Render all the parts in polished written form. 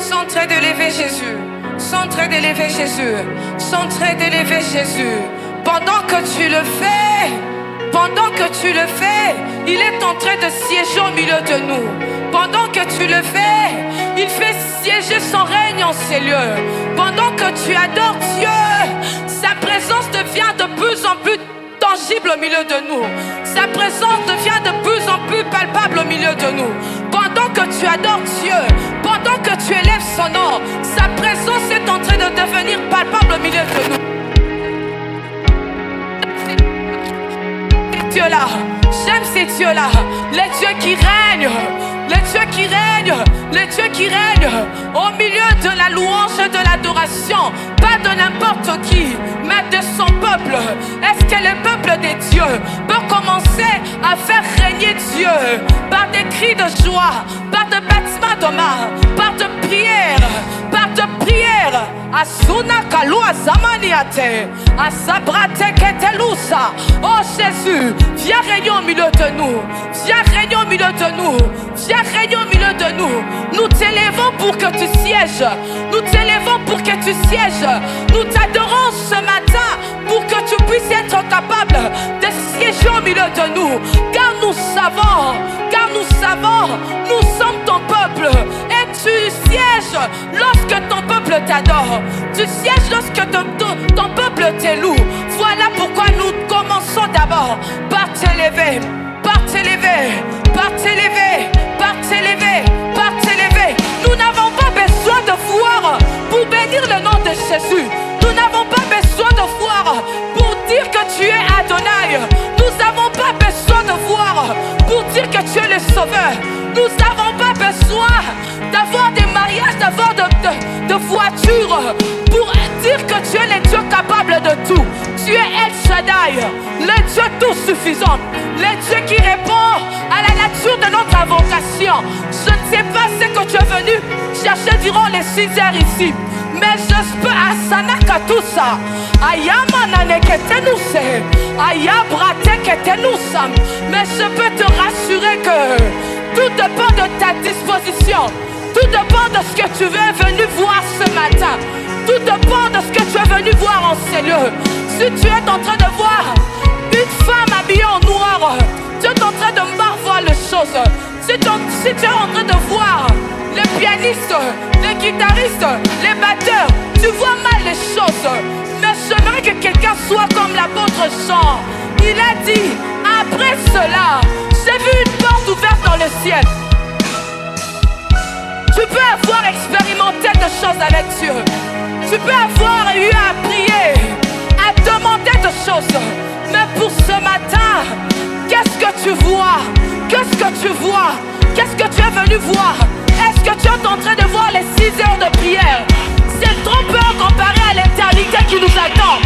Sont en train d'élever Jésus. Sont en train d'élever Jésus. Sont en train d'élever Jésus. Pendant que tu le fais, il est en train de siéger au milieu de nous. Pendant que tu le fais, il fait siéger son règne en ces lieux. Pendant que tu adores Dieu, sa présence devient de plus en plus tangible au milieu de nous. Sa présence devient de plus en plus palpable au milieu de nous. Pendant que tu adores Dieu, pendant que tu élèves son nom, sa présence est en train de devenir palpable au milieu de nous. Ces dieux-là, j'aime ces dieux-là, les dieux qui règnent, les dieux qui règnent, les dieux qui règnent au milieu de la louange et de l'adoration, pas de n'importe qui, mais de son peuple. Est-ce que le peuple des dieux peut commencer à faire régner Dieu par des cris de joie, par de bâtiments de main, par de prières, par de prières? Asuna kalua zamaniate, asabrate ketelusa. Oh Jésus, viens régner au milieu de nous, viens régner au milieu de nous, viens régner au milieu de nous. Nous t'élèvons pour que tu sièges, nous t'élèvons pour que tu sièges. Nous t'adorons ce matin pour que tu puisses être capable de siéger au milieu de nous, car nous savons, nous sommes ton peuple et tu sièges lorsque ton peuple t'adore. Tu sièges lorsque ton peuple t'éloue. Voilà pourquoi nous commençons d'abord par t'élever, par t'élever, par t'élever, par t'élever, par t'élever. Nous n'avons pas besoin de voir pour bénir le nom de Jésus. Nous n'avons pas besoin de voir pour dire que tu es Adonai. Nous n'avons pas besoin de voir pour dire que tu es le sauveur. Nous n'avons pas besoin d'avoir des mariages, d'avoir de voitures pour dire que tu es le Dieu capable de tout. Tu es El Shaddai, le Dieu tout suffisant, le Dieu qui répond à la nature de notre invocation. Je ne sais pas ce que tu es venu chercher durant les 6 heures ici, mais je peux asanaka tout ça. Ayamanane ketenuse, ayabrate ketenusa. Mais je peux te rassurer que tout dépend de ta disposition. Tout dépend de ce que tu es venu voir ce matin. Tout dépend de ce que tu es venu voir en ces lieux. Si tu es en train de voir une femme habillée en noir, tu es en train de voir les choses. Si tu es en train de voir les pianistes, les guitaristes, les batteurs, tu vois mal les choses. Mais j'aimerais que quelqu'un soit comme l'apôtre Jean. Il a dit, après cela, j'ai vu une porte ouverte dans le ciel. Tu peux avoir expérimenté des choses avec Dieu. Tu peux avoir eu à prier, à demander des choses. Mais pour ce matin, qu'est-ce que tu vois? Qu'est-ce que tu vois? Qu'est-ce que tu es venu voir? Est-ce que tu es en train de voir les 6 heures de prière? C'est trompeur comparé à l'éternité qui nous attend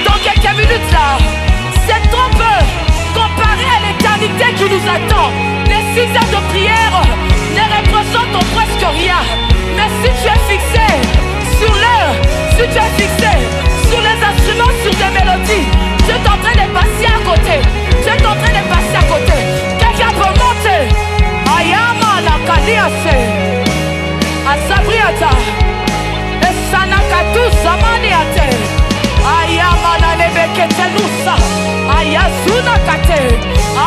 dans quelques minutes là. C'est trompeur comparé à l'éternité qui nous attend. Les 6 heures de prière ne représentent presque rien. Mais si tu es fixé sur l'heure, si tu es fixé sur les instruments, sur des mélodies, tu es en train de passer à côté. Tu es en train de passer à côté. Quelqu'un peut monter. Ayama la kaliase. Asabriata. Esanakatu zamaniate. Ayama la lebeketelusa. Ayazuna kate.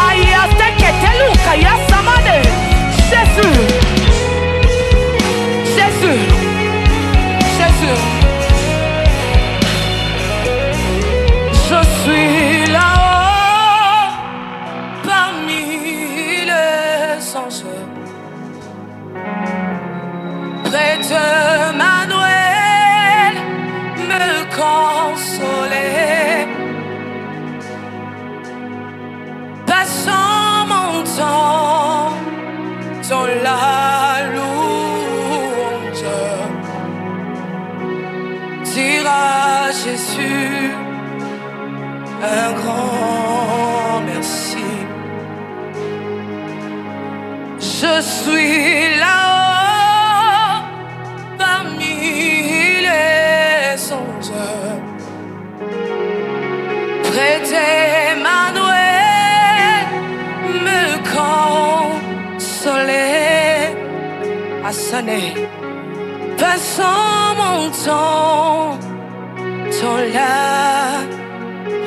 Ayateketeluka yasamane. Jésus. Jésus. Jésus. Je suis là-haut parmi les anges, près de Manuel, me consoler. Passant mon temps dans la louange, dire à Jésus un grand merci. Je suis là-haut parmi les anges, près d'Emmanuel, me consoler. Asane. Passons mon temps dans la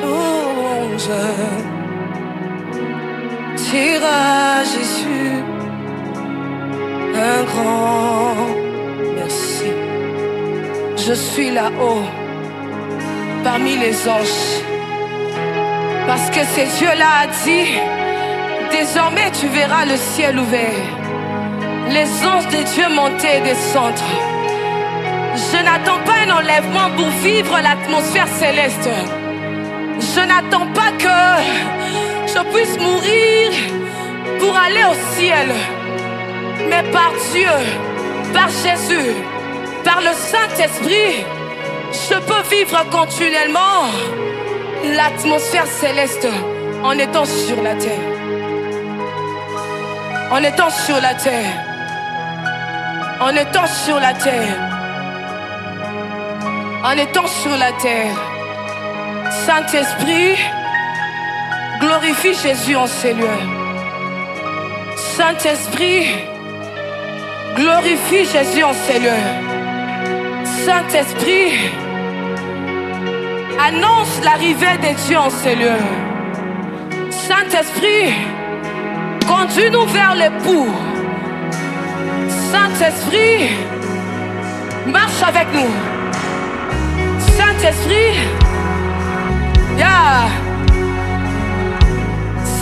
louange. Dire à Jésus un grand merci. Je suis là-haut parmi les anges parce que c'est Dieu-là a dit, désormais tu verras le ciel ouvert, les anges de Dieu monter et descendre. Je n'attends pas un enlèvement pour vivre l'atmosphère céleste. Je n'attends pas que je puisse mourir pour aller au ciel. Mais par Dieu, par Jésus, par le Saint-Esprit, je peux vivre continuellement l'atmosphère céleste en étant sur la terre. En étant sur la terre. En étant sur la terre. En étant sur la terre. Saint-Esprit, glorifie Jésus en ces lieux. Saint-Esprit, glorifie Jésus en ces lieux. Saint-Esprit, annonce l'arrivée de Dieu en ces lieux. Saint-Esprit, conduis-nous vers l'époux. Saint-Esprit, marche avec nous. Saint-Esprit,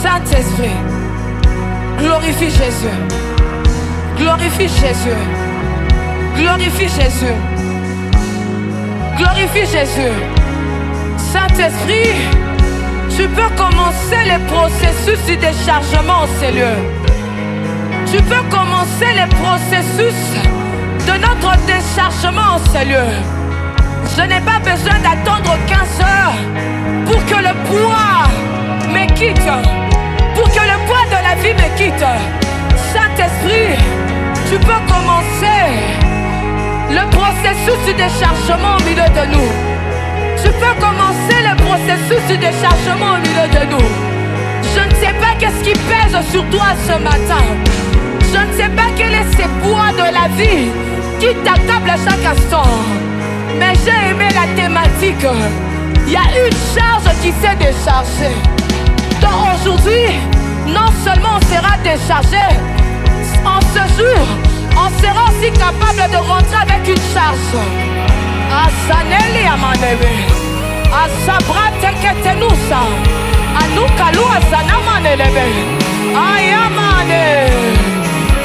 Saint-Esprit, glorifie Jésus. Glorifie Jésus. Glorifie Jésus. Glorifie Jésus. Saint-Esprit, tu peux commencer les processus du déchargement en ces lieux. Tu peux commencer les processus de notre déchargement en ces lieux. Je n'ai pas besoin d'attendre 15 heures pour que le poids me quitte, pour que le poids de la vie me quitte. Saint-Esprit, tu peux commencer le processus du déchargement au milieu de nous. Tu peux commencer le processus du déchargement au milieu de nous. Je ne sais pas qu'est-ce qui pèse sur toi ce matin. Je ne sais pas quel est ce poids de la vie qui t'accable à chaque instant. Mais j'ai aimé la thématique. Il y a une charge qui s'est déchargée. Donc aujourd'hui, non seulement on sera déchargé, en ce jour, on sera aussi capable de rentrer avec une charge. Asaneli amanebe, asabra teketenusa, anukalu asanamanelebe, ayamane,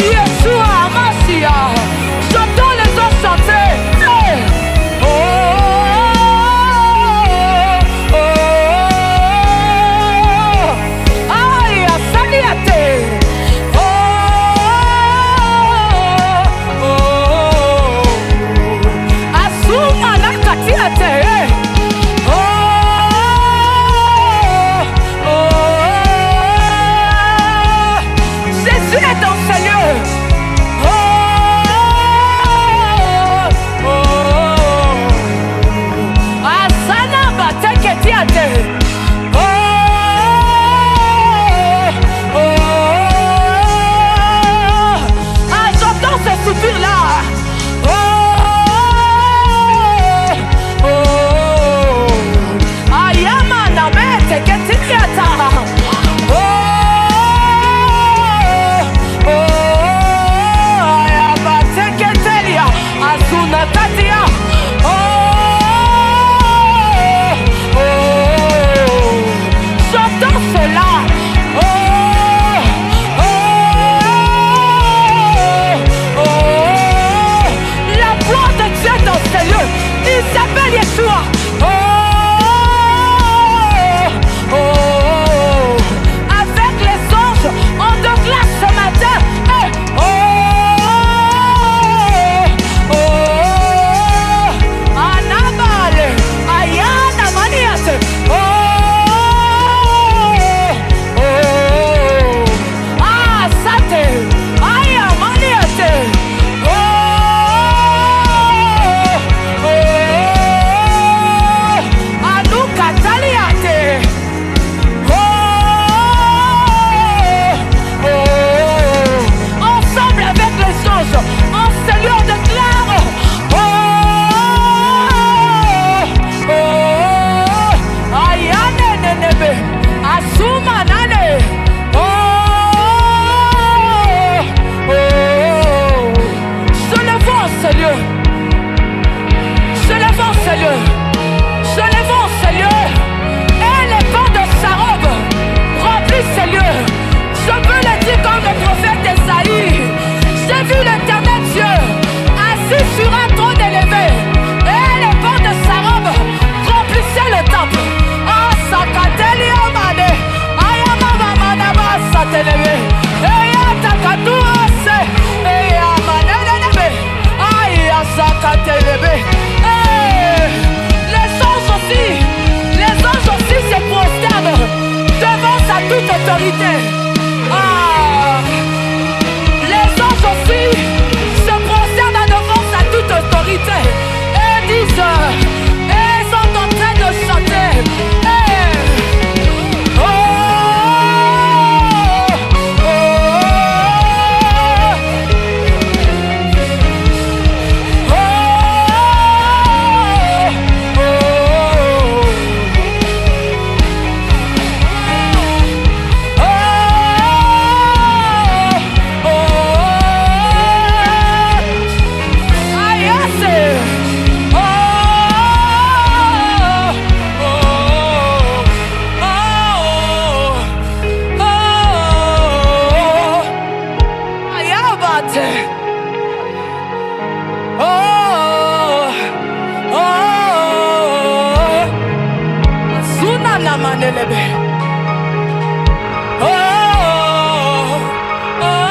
Yeshua Amasia. J'entends les autres chanter. Hey! Oh, oh, oh, aïe, asaliate. Oh, oh, oh, asuma la katiate. Oh, oh, Jésus est dans ce Oh, oh, Zuna na manelebe. Oh, oh,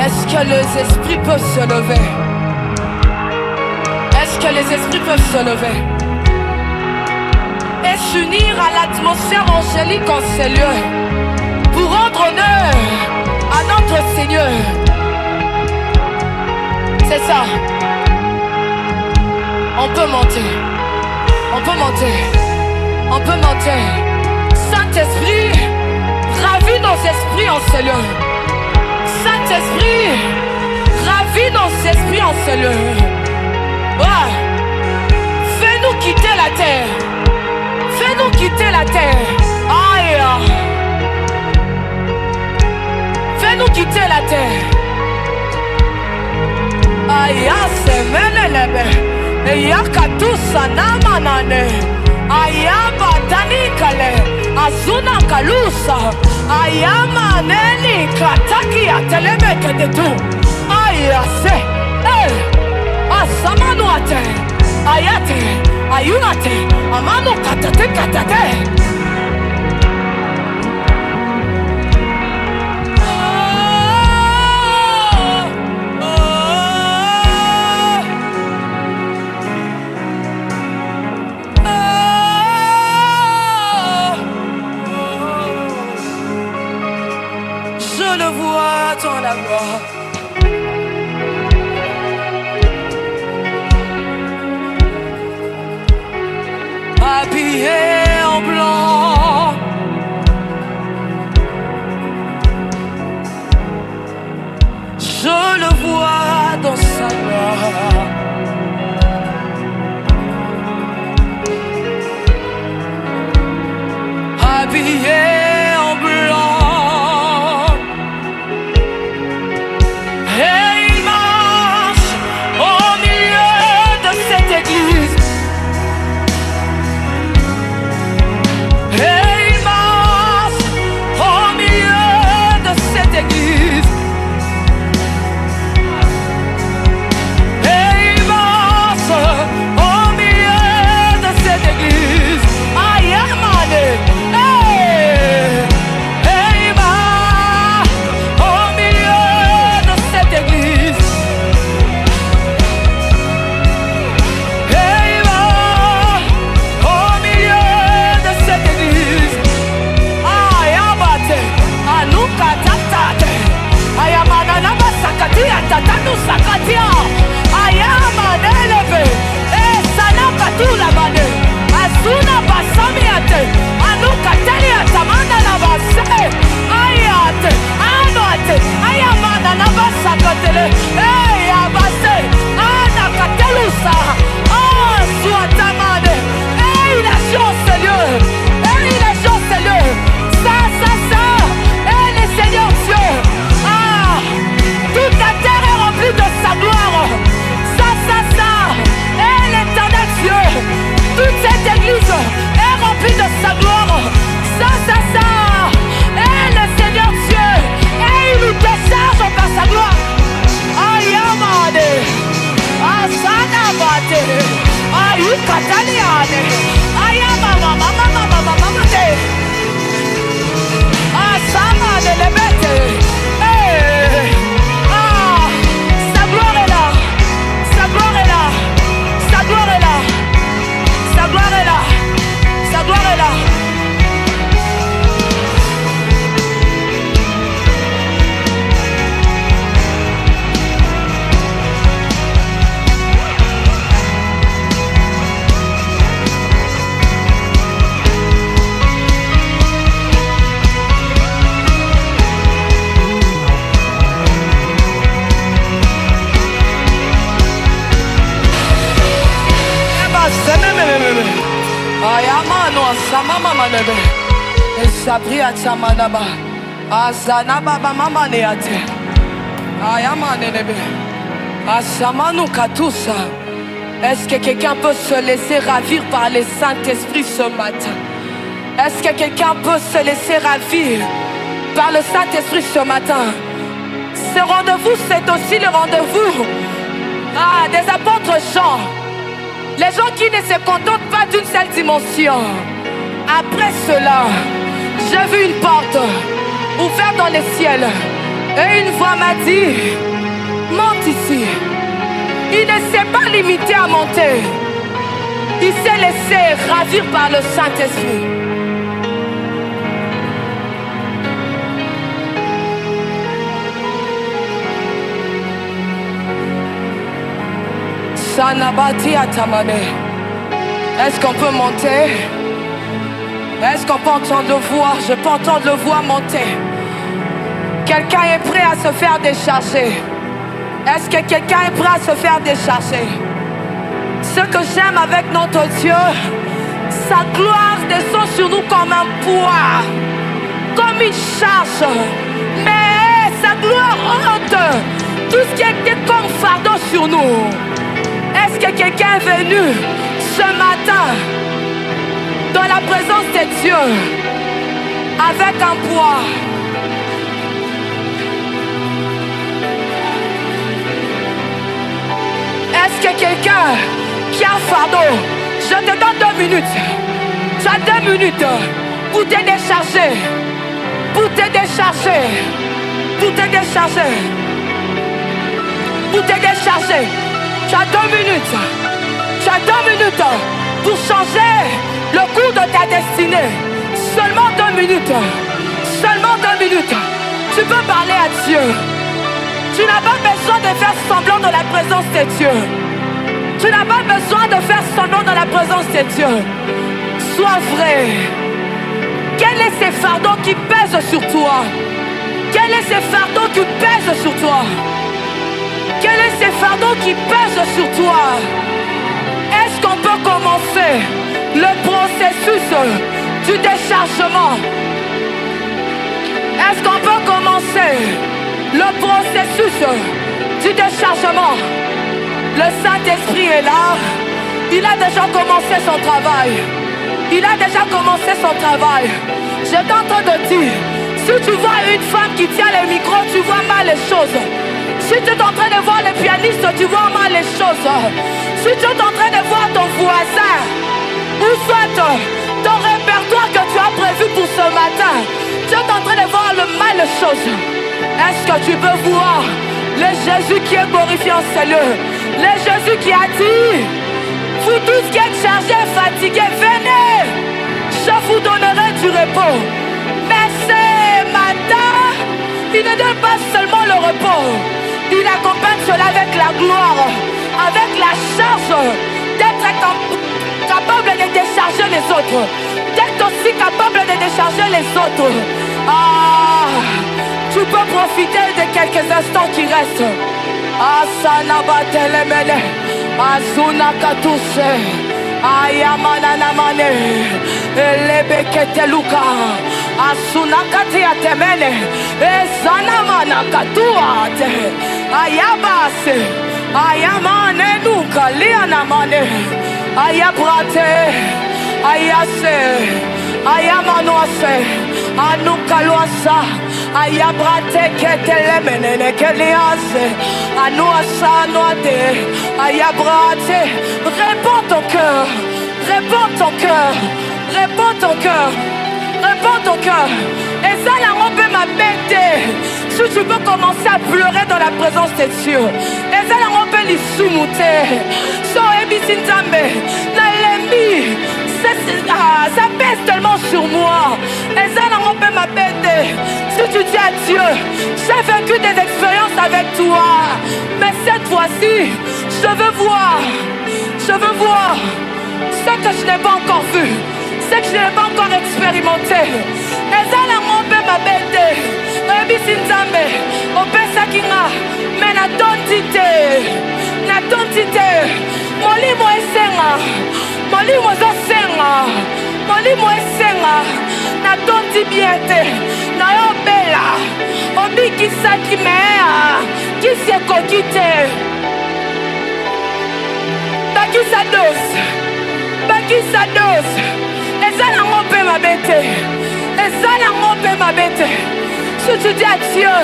est-ce que les esprits peuvent se lever? Est-ce que les esprits peuvent se lever et s'unir à l'atmosphère angélique en ces lieux pour rendre honneur à notre Seigneur? C'est ça. On peut monter. On peut monter. On peut monter. Saint-Esprit, ravis nos esprits en ces lieux. Saint-Esprit, ravis nos esprits en ces lieux. Ouais. Fais-nous quitter la terre. Fais-nous quitter la terre. Aïe. Fais-nous quitter la terre. Aïe, c'est menelebe. Et yakatu sanamanane. Ayaba danikale. Azuna kalusa. Ayama neni kataki atelebeke de tout. Aya se. Asamanu ate. Ayate. Ayunate. Amanu katate katate. Je le vois dans la gloire. Habillé en blanc, je le vois dans sa gloire. Habillé en blanc, et il marche au milieu de cette église. Et il marche au milieu de cette église. Et il marche au milieu de cette église. Aïe, amane. Et il marche au milieu de cette église. Et il marche au milieu de cette église. Aïe, abate. Aluka tatate. Aïe, amanana basakatia. Tatanu sakatia. Aïe, amanelebe. Et sanaka tula bane. Azuna basamiate. Anuka telia tamana la base. Ayate. Anoate. Aïe, amanana basakatele. Hey, abase. Anakatelusa. Oh, soit amane. Hey, la chance Seigneur. Hey, la chance Seigneur. Ça. Hey, le Seigneur Dieu. Ah, toute la terre est remplie de sa gloire. Ça. Hey, l'éternel Dieu. Toute cette église est remplie de sa gloire. Ça. Hey, le Seigneur Dieu. Hey, il nous décharge par sa gloire. Aïe, amane. Asana bate. Aïe, kataliane. Aïe, mama. Asama de lebete. Hey. Ah, sa gloire est là. Sa gloire est là. Sa gloire est là. Sa gloire est là. Sa gloire est là. Ayamano, samama manebe. Sabria Tamanaba. Azanaba Mama Neate. Ayamanebe. Asamanu Katusa. Est-ce que quelqu'un peut se laisser ravir par le Saint-Esprit ce matin? Est-ce que quelqu'un peut se laisser ravir par le Saint-Esprit ce matin? Ce rendez-vous, c'est aussi le rendez-vous des apôtres Jean. Les gens qui ne se contentent pas d'une seule dimension. Après cela, j'ai vu une porte ouverte dans les ciels. Et une voix m'a dit, monte ici. Il ne s'est pas limité à monter. Il s'est laissé ravir par le Saint-Esprit. Sanabati Atamane. Est-ce qu'on peut monter? Est-ce qu'on peut entendre le voix? Je peux entendre le voix monter. Quelqu'un est prêt à se faire décharger? Est-ce que quelqu'un est prêt à se faire décharger? Ce que j'aime avec notre Dieu, sa gloire descend sur nous comme un poids, comme une charge. Mais sa gloire ôte tout ce qui était comme fardeau sur nous. Est-ce que quelqu'un est venu ce matin dans la présence de Dieu avec un poids? Est-ce que quelqu'un qui a un fardeau? Je te donne 2 minutes. Tu as 2 minutes pour te décharger. Pour te décharger. Pour te décharger. Pour te décharger. Tu as 2 minutes. Tu as 2 minutes pour changer le cours de ta destinée. Seulement 2 minutes. Seulement 2 minutes. Tu peux parler à Dieu. Tu n'as pas besoin de faire semblant dans la présence de Dieu. Tu n'as pas besoin de faire semblant dans la présence de Dieu. Sois vrai. Quel est ce fardeau qui pèse sur toi? Quel est ce fardeau qui pèse sur toi? Quel est ce fardeau qui pèse sur toi? Est-ce qu'on peut commencer le processus du déchargement? Est-ce qu'on peut commencer le processus du déchargement? Le Saint-Esprit est là. Il a déjà commencé son travail. Il a déjà commencé son travail. J'étais en train de dire, si tu vois une femme qui tient le micro, tu vois mal les choses. Si tu es en train de voir le pianiste, tu vois mal les choses. Si tu es en train de voir ton voisin, ou soit ton répertoire que tu as prévu pour ce matin, tu es en train de voir le mal les choses. Est-ce que tu peux voir le Jésus qui est glorifié en ce lieu? Le Jésus qui a dit, vous tous qui êtes chargés et fatigués, venez, je vous donnerai du repos. Mais ce matin, il ne donne pas seulement le repos, il accompagne cela avec la gloire, avec la charge d'être capable de décharger les autres, d'être aussi capable de décharger les autres. Tu peux profiter de quelques instants qui restent. Asana telemene, azuna katuse, ayamana namane, elebekete luka, asuna katia temene, ezana mana katuate, ayabase, ayamane nuka lianamane, ayabrate, ayase, ayamanoase, anukaluasa. Ayabrate ketelemene keliase, anuasa noate, ayabrate. Réponds ton cœur, réponds ton cœur, réponds ton cœur, réponds ton cœur. Et ça la robe m'a bêté. Si tu peux commencer à pleurer dans la présence de Dieu, et ça la robe les soumouté. So ebisintambe, na lembi. Ça pèse tellement sur moi. Et ça la robe m'a bêté. Si tu dis à Dieu, j'ai vécu des expériences avec toi, mais cette fois-ci, je veux voir ce que je n'ai pas encore vu, ce que je n'ai pas encore expérimenté. Et ça la robe m'a bêté. Ebisintambe, opesa kinga, mais na tontité, molimo esenga, molimo esenga, na tontité. ti bien te na yo bela obikisaki mea kisi ekoki te bakisa dose eza nango mpe mabe te eza nango mpe mabe te. Si tu dis à Dieu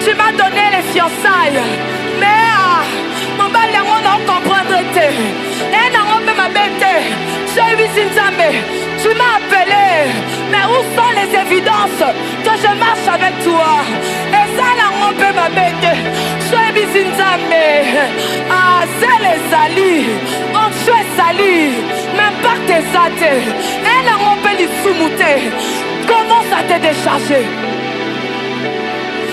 tu m'as donné les fiançailles mais mobali yango na comprendre te e nango mpe mabe te. Soyebisi Nzambe tu m'as appelé mais où sont les évidences que je marche avec toi? Eza nango mpe mabe te. Soyebisi Nzambe zele ezali onction ezali m'impact eza te e nango mpe lisumu te. Commence à te décharger.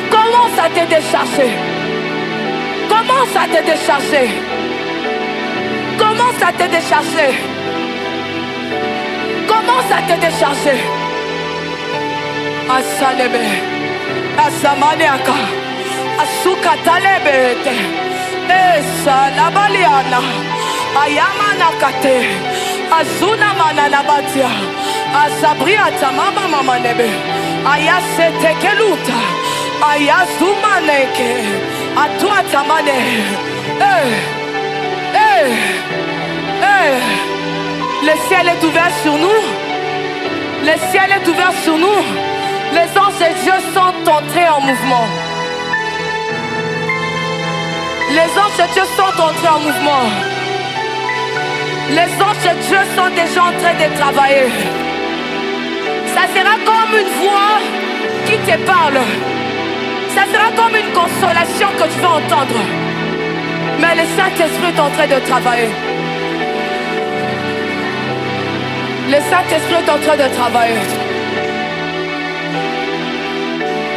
Commence à te décharger. Commence à te décharger. Commence à te décharger. Commence à te décharger. Asalebe. Asamaniaka. Asuka talebete. Esa labaliana. Ayamana kate. Azuna manana batia. Asabria tamama mama nebe. Ayasete keluta. Ayazumaneke. Atua tamane. Le ciel est ouvert sur nous. Le ciel est ouvert sur nous. Les anges de Dieu sont entrés en mouvement. Les anges de Dieu sont entrés en mouvement. Les anges de Dieu sont déjà en train de travailler. Ça sera comme une voix qui te parle. Ça sera comme une consolation que tu vas entendre. Mais le Saint-Esprit est en train de travailler. Le Saint-Esprit est en train de travailler.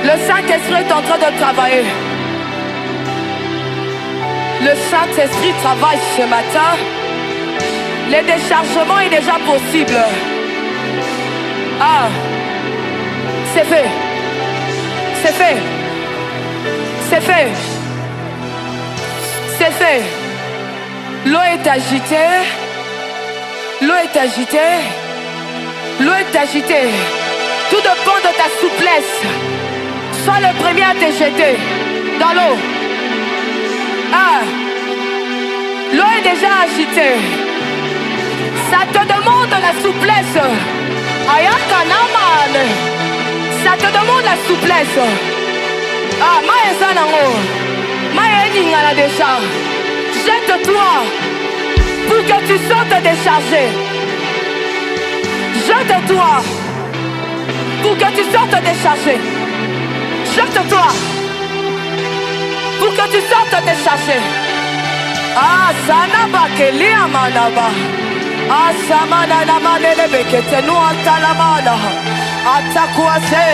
Le Saint-Esprit est en train de travailler. Le Saint-Esprit travaille ce matin. Le déchargement est déjà possible. C'est fait. C'est fait. C'est fait. C'est fait. L'eau est agitée. L'eau est agitée. L'eau est agitée. Tout dépend de ta souplesse. Sois le premier à te jeter dans l'eau. L'eau est déjà agitée. Ça te demande la souplesse. Ça te demande la souplesse. Déjà. Jette-toi pour que tu sortes déchargé. Jette-toi pour que tu sortes déchargé. Jette-toi pour que tu sortes déchargé. Sanaba kelia manaba. Samana namane bekete no antalamana. Atakwase.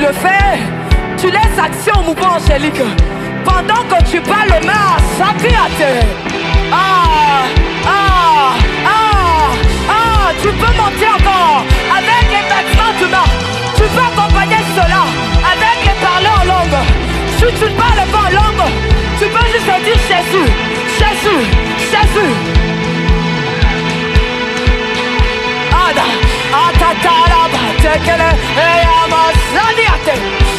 le fais, tu laisses action au mouvement angélique. Pendant que tu parles, main sacrée à terre. Tu peux monter encore avec les bâtiments humains. Tu peux accompagner cela avec les parler en langue. Si tu ne parles pas en langue, tu peux juste dire Jésus, Jésus, Jésus. Ada, atatala, batekele, eyama, saniate.